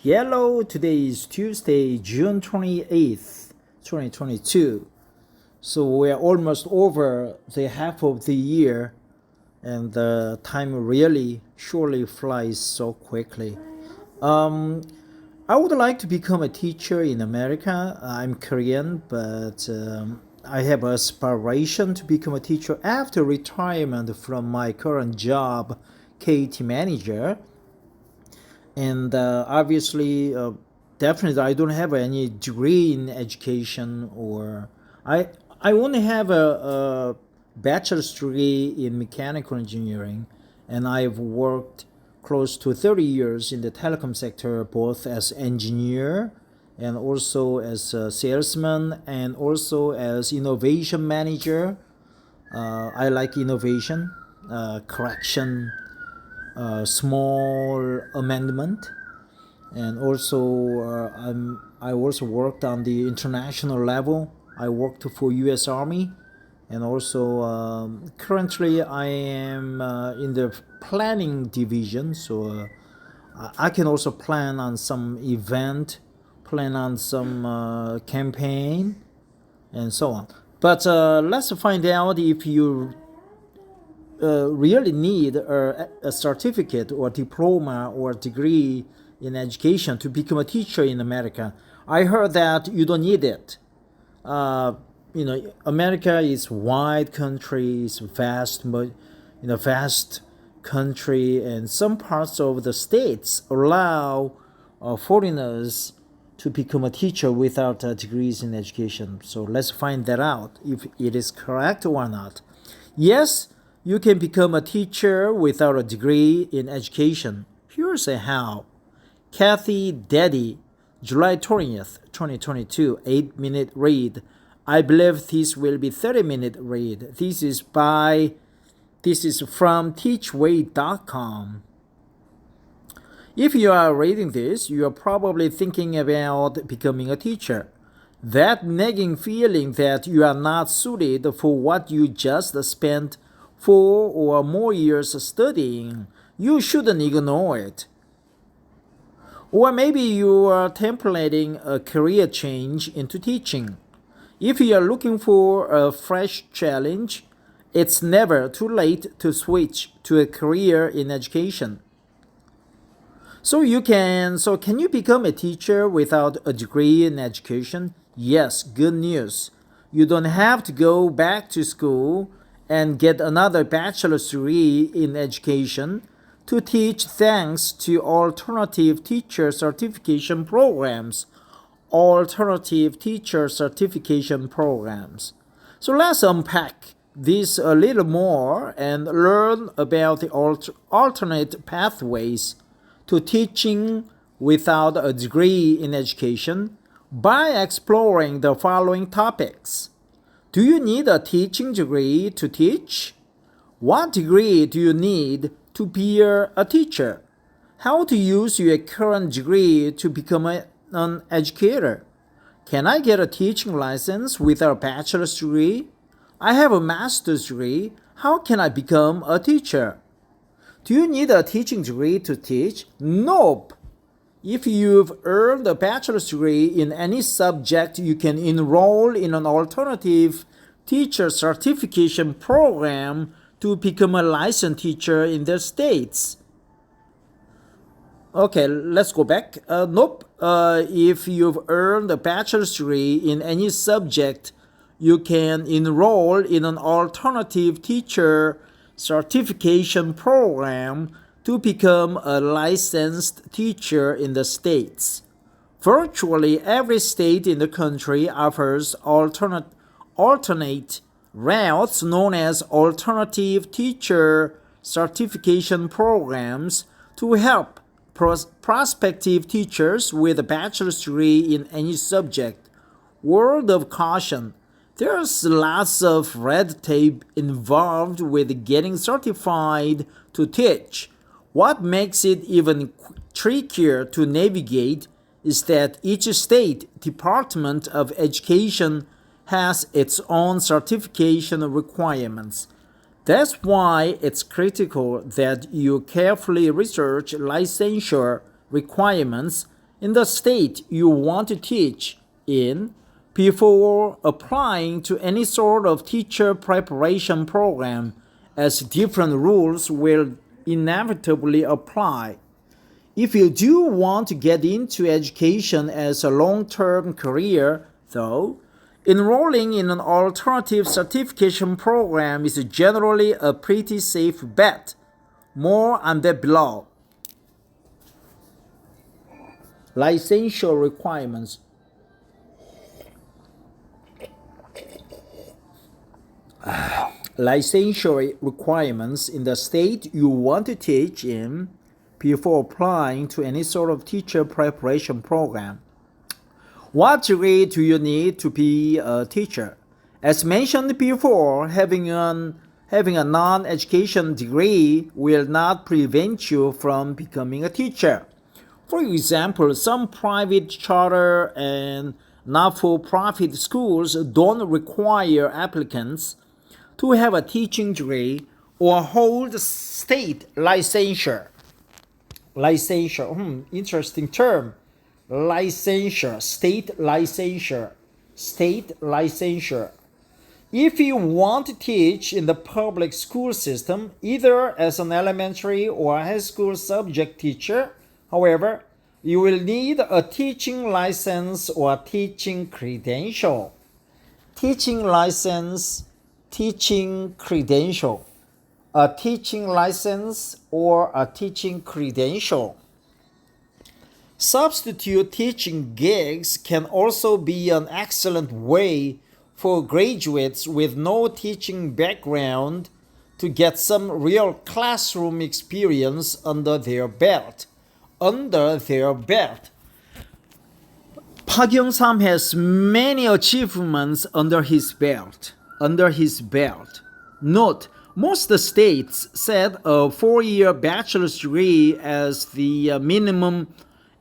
Hello, today is Tuesday, June 28th, 2022. So we're almost over the half of the year, and the time really surely flies so quickly. I would like to become a teacher in America. I'm Korean, but I have aspiration to become a teacher after retirement from my current job, KT manager. And obviously, definitely, I don't have any degree in education, or I only have a bachelor's degree in mechanical engineering, and I've worked close to 30 years in the telecom sector, both as engineer and also as a salesman and also as innovation manager. I like innovation, correction, small amendment, and also I also worked on the international level. I worked for U.S. Army, and also currently I am in the planning division, so I can also plan on some event, plan on some campaign, and so on. But let's find out if you really need a certificate or diploma or degree in education to become a teacher in America. I heard that you don't need it. America is wide country, it's vast country, and some parts of the states allow foreigners to become a teacher without degrees in education. So let's find that out if it is correct or not. Yes, you can become a teacher without a degree in education. Here's a how. Kathy Daddy, July 20th, 2022, 8-minute read. I believe this will be 30-minute read. This is from teachway.com. If you are reading this, you are probably thinking about becoming a teacher. That nagging feeling that you are not suited for what you just spent 4 or more years studying, you shouldn't ignore it. Or maybe you are templating a career change into teaching. If you are looking for a fresh challenge, it's never too late to switch to a career in education. So can you become a teacher without a degree in education? Yes, good news. You don't have to go back to school and get another bachelor's degree in education to teach thanks to alternative teacher certification programs. Alternative teacher certification programs. So let's unpack this a little more and learn about the alternate pathways to teaching without a degree in education by exploring the following topics. Do you need a teaching degree to teach? What degree do you need to be a teacher? How to use your current degree to become an educator? Can I get a teaching license without a bachelor's degree? I have a master's degree. How can I become a teacher? Do you need a teaching degree to teach? Nope. If you've earned a bachelor's degree in any subject, you can enroll in an alternative teacher certification program to become a licensed teacher in the States. Okay, let's go back. Nope. If you've earned a bachelor's degree in any subject, you can enroll in an alternative teacher certification program to become a licensed teacher in the States. Virtually every state in the country offers alternate routes known as alternative teacher certification programs to help prospective teachers with a bachelor's degree in any subject. Word of caution. There's lots of red tape involved with getting certified to teach. What makes it even trickier to navigate is that each state Department of Education has its own certification requirements. That's why it's critical that you carefully research licensure requirements in the state you want to teach in before applying to any sort of teacher preparation program, as different rules will inevitably apply. If you do want to get into education as a long-term career, though, enrolling in an alternative certification program is generally a pretty safe bet. More on that below. Licensure requirements. Licensure requirements in the state you want to teach in before applying to any sort of teacher preparation program. What degree do you need to be a teacher? As mentioned before, having a non-education degree will not prevent you from becoming a teacher. For example, some private charter and not-for-profit schools don't require applicants to have a teaching degree or hold state licensure. Licensure, interesting term. Licensure, state licensure, state licensure. If you want to teach in the public school system, either as an elementary or high school subject teacher, however, you will need a teaching license or teaching credential. Teaching license, teaching credential. A teaching license or a teaching credential. Substitute teaching gigs can also be an excellent way for graduates with no teaching background to get some real classroom experience under their belt. Park Young-sam has many achievements under his belt. Note, most states set a 4-year bachelor's degree as the minimum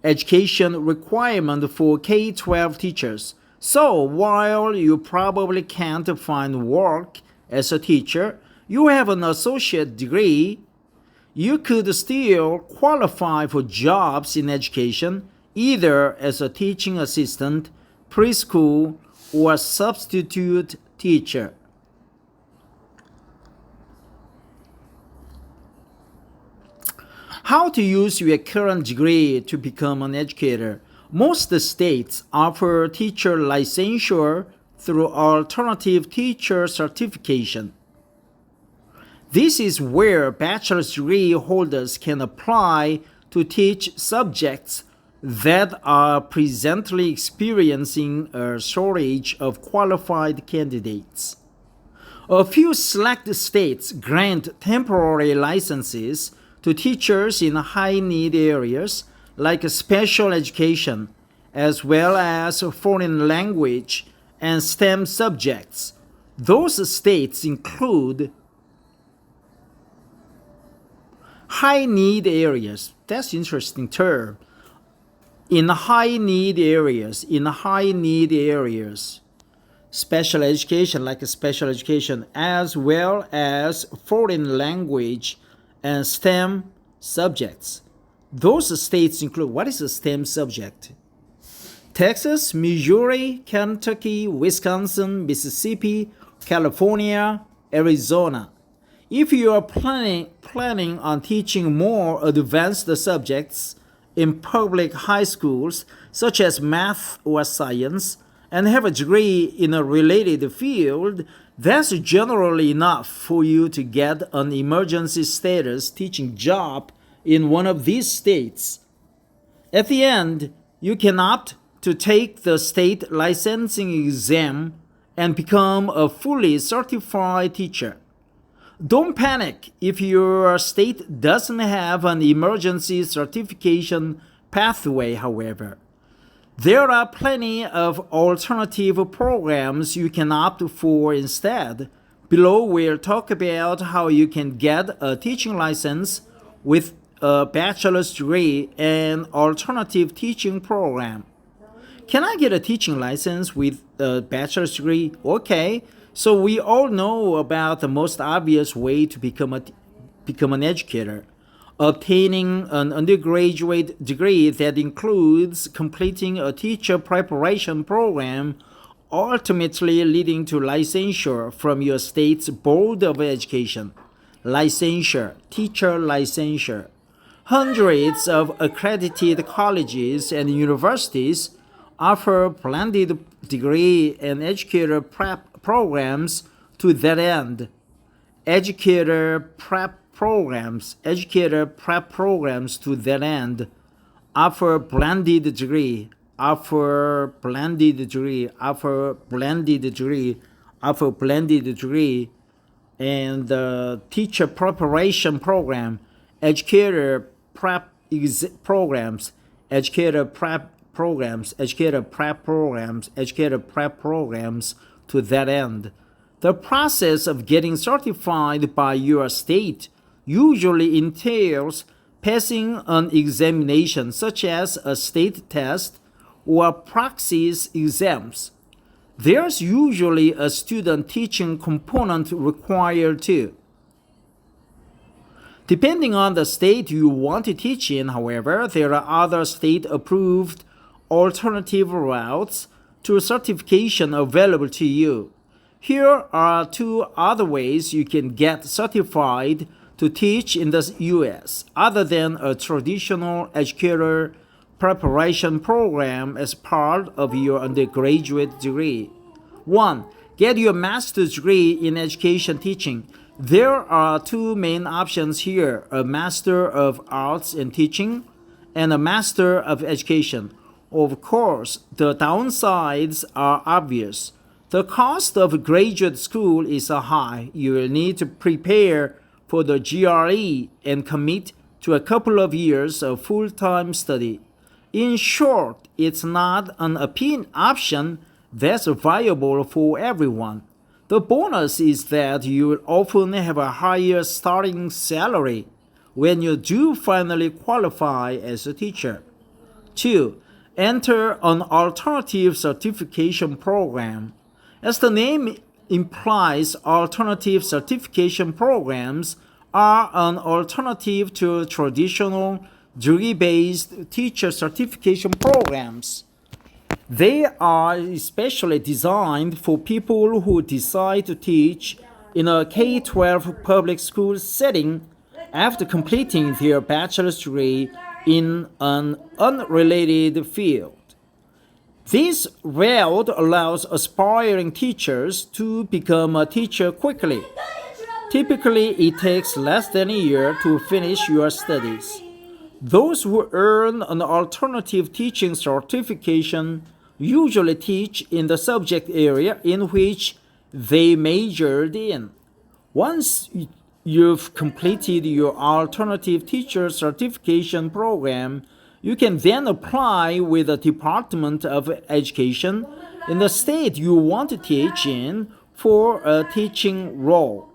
education requirement for K-12 teachers. So while you probably can't find work as a teacher, you have an associate degree, you could still qualify for jobs in education, either as a teaching assistant, preschool, or substitute teacher. How to use your current degree to become an educator. Most states offer teacher licensure through alternative teacher certification. This is where bachelor's degree holders can apply to teach subjects that are presently experiencing a shortage of qualified candidates. A few select states grant temporary licenses to teachers in high-need areas like special education, as well as foreign language and STEM subjects. Those states include high-need areas. That's an interesting term. In high-need areas, special education, like a special education, as well as foreign language and STEM subjects. Those states include, what is a STEM subject? Texas, Missouri, Kentucky, Wisconsin, Mississippi, California, Arizona. If you are planning on teaching more advanced subjects in public high schools, such as math or science, and have a degree in a related field, that's generally enough for you to get an emergency status teaching job in one of these states. At the end, you can opt to take the state licensing exam and become a fully certified teacher. Don't panic if your state doesn't have an emergency certification pathway, however. There are plenty of alternative programs you can opt for instead. Below we'll talk about how you can get a teaching license with a bachelor's degree and alternative teaching program. Can I get a teaching license with a bachelor's degree? Okay, so we all know about the most obvious way to become an educator. obtaining an undergraduate degree that includes completing a teacher preparation program, ultimately leading to licensure from your state's Board of Education. Licensure, teacher licensure. Hundreds of accredited colleges and universities offer blended degree and educator prep programs to that end. Educator prep programs to that end offer blended degree, and the teacher preparation program, educator prep programs to that end. The process of getting certified by your state usually entails passing an examination such as a state test or praxis exams. There's usually a student teaching component required too. Depending on the state you want to teach in, however, there are other state-approved alternative routes to certification available to you. Here are two other ways you can get certified to teach in the U.S. other than a traditional educator preparation program as part of your undergraduate degree. 1. Get your master's degree in education teaching. There are two main options here, a Master of Arts in Teaching and a Master of Education. Of course, the downsides are obvious. The cost of graduate school is high. You will need to prepare for the GRE and commit to a couple of years of full-time study. In short, it's not an option that's viable for everyone. The bonus is that you will often have a higher starting salary when you do finally qualify as a teacher. 2. Enter an alternative certification program. As the name implies, alternative certification programs are an alternative to traditional degree-based teacher certification programs. They are especially designed for people who decide to teach in a K-12 public school setting after completing their bachelor's degree in an unrelated field. This route allows aspiring teachers to become a teacher quickly. Typically, it takes less than a year to finish your studies. Those who earn an alternative teaching certification usually teach in the subject area in which they majored in. Once you've completed your alternative teacher certification program, you can then apply with the Department of Education in the state you want to teach in for a teaching role.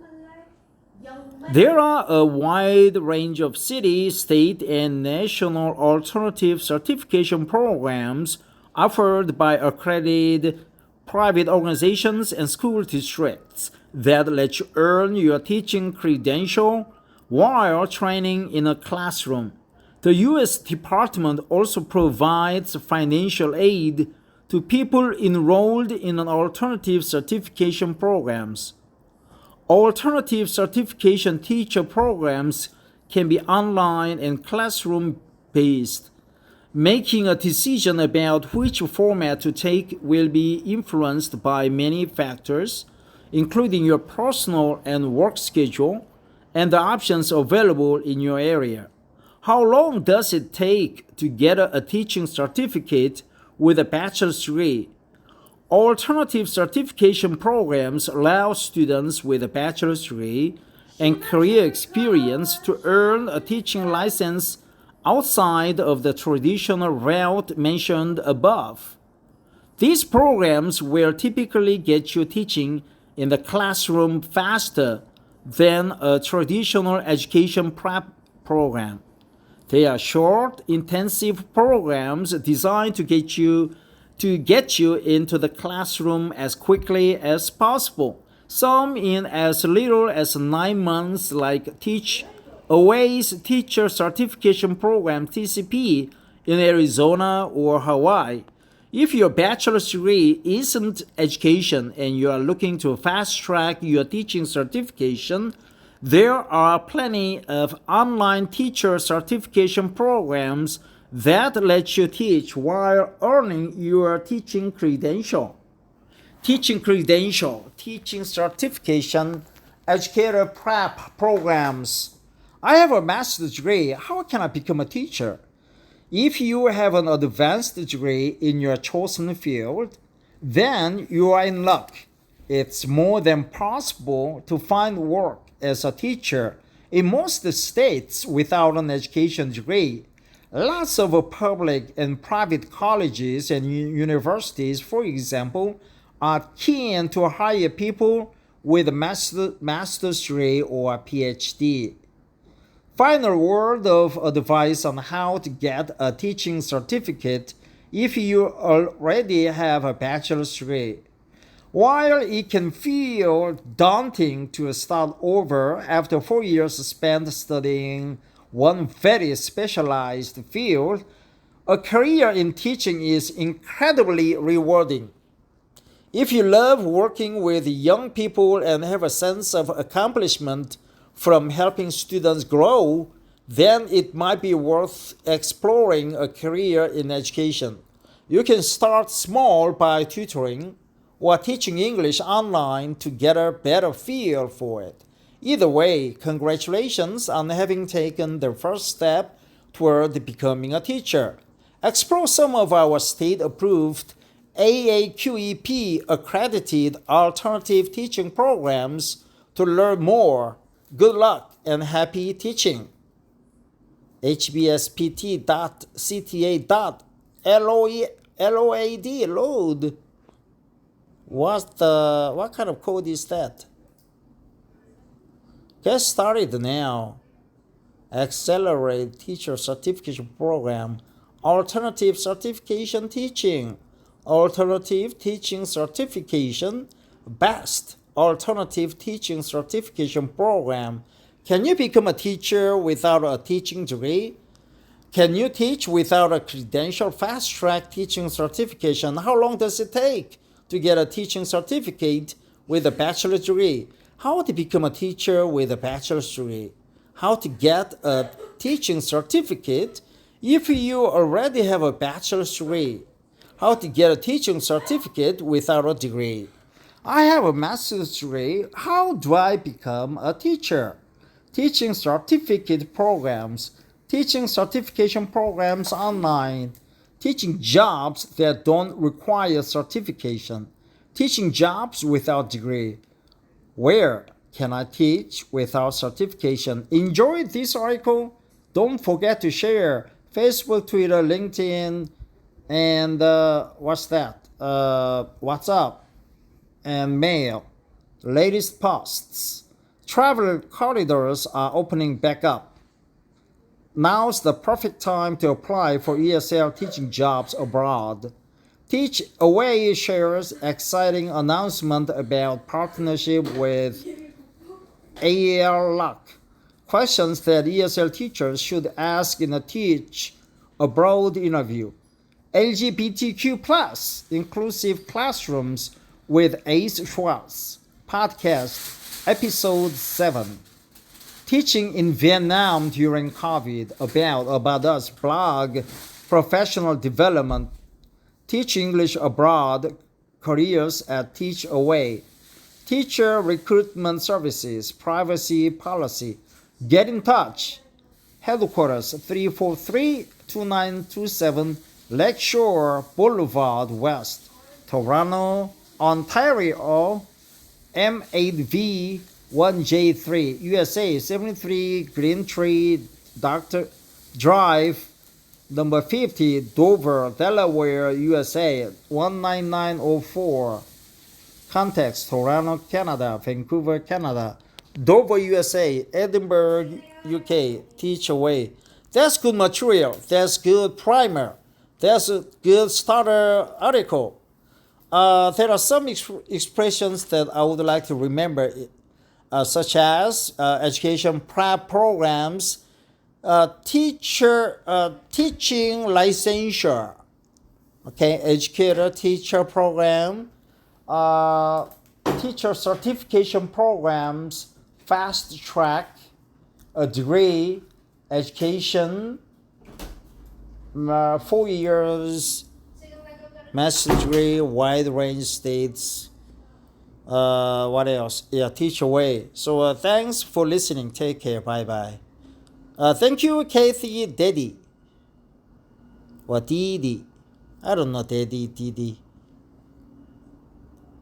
There are a wide range of city, state, and national alternative certification programs offered by accredited private organizations and school districts that let you earn your teaching credential while training in a classroom. The U.S. Department also provides financial aid to people enrolled in an alternative certification programs. Alternative certification teacher programs can be online and classroom-based. Making a decision about which format to take will be influenced by many factors, including your personal and work schedule and the options available in your area. How long does it take to get a teaching certificate with a bachelor's degree? Alternative certification programs allow students with a bachelor's degree and career experience to earn a teaching license outside of the traditional route mentioned above. These programs will typically get you teaching in the classroom faster than a traditional education prep program. They are short, intensive programs designed to get you into the classroom as quickly as possible. Some in as little as 9 months, like Teach Away's Teacher Certification Program (TCP) in Arizona or Hawaii. If your bachelor's degree isn't education and you are looking to fast track your teaching certification, there are plenty of online teacher certification programs that let you teach while earning your teaching credential. Teaching credential, teaching certification, educator prep programs. I have a master's degree. How can I become a teacher? If you have an advanced degree in your chosen field, then you are in luck. It's more than possible to find work as a teacher in most states without an education degree. Lots of public and private colleges and universities, for example, are keen to hire people with a master's degree or a PhD. Final word of advice on how to get a teaching certificate if you already have a bachelor's degree. While it can feel daunting to start over after 4 years spent studying one very specialized field, a career in teaching is incredibly rewarding. If you love working with young people and have a sense of accomplishment from helping students grow, then it might be worth exploring a career in education. You can start small by tutoring or teaching English online to get a better feel for it. Either way, congratulations on having taken the first step toward becoming a teacher. Explore some of our state-approved AAQEP accredited alternative teaching programs to learn more. Good luck and happy teaching. hbspt.cta.load. Load. What kind of code is that? Get started now. Accelerate Teacher Certification Program. Alternative Certification Teaching. Alternative Teaching Certification. BEST. Alternative Teaching Certification Program. Can you become a teacher without a teaching degree? Can you teach without a credential fast-track teaching certification? How long does it take to get a teaching certificate with a bachelor's degree? How to become a teacher with a bachelor's degree? How to get a teaching certificate if you already have a bachelor's degree? How to get a teaching certificate without a degree? I have a master's degree. How do I become a teacher? Teaching certificate programs, teaching certification programs online, teaching jobs that don't require certification, teaching jobs without degree. Where can I teach without certification? Enjoy this article? Don't forget to share Facebook, Twitter, LinkedIn, and WhatsApp. And mail. Latest posts. Travel corridors are opening back up. Now's the perfect time to apply for ESL teaching jobs abroad. Teach Away shares exciting announcement about partnership with AEL Luck. Questions that ESL teachers should ask in a Teach Abroad interview. LGBTQ+ inclusive classrooms with Ace Schwartz. Podcast, Episode 7. Teaching in Vietnam during COVID. About Us blog, professional development. Teach English abroad, careers at Teach Away. Teacher recruitment services, privacy policy. Get in touch. Headquarters 343-2927 Lakeshore Boulevard West, Toronto, Ontario, M8V1J3, USA, 73 Green Tree Dr. Drive, number 50, Dover, Delaware, USA, 19904. Contacts, Toronto, Canada, Vancouver, Canada, Dover, USA, Edinburgh, UK, Teach Away. That's good material. That's good primer. That's a good starter article. There are some expressions that I would like to remember. such as education prep programs, teaching licensure, okay, educator teacher program, teacher certification programs, fast track, a degree, education, 4 years, master's degree, wide range states. What else? Yeah, teach away. So thanks for listening. Take care. Bye bye. Thank you, Kathy, Daddy, or Didi. I don't know, Daddy, Didi.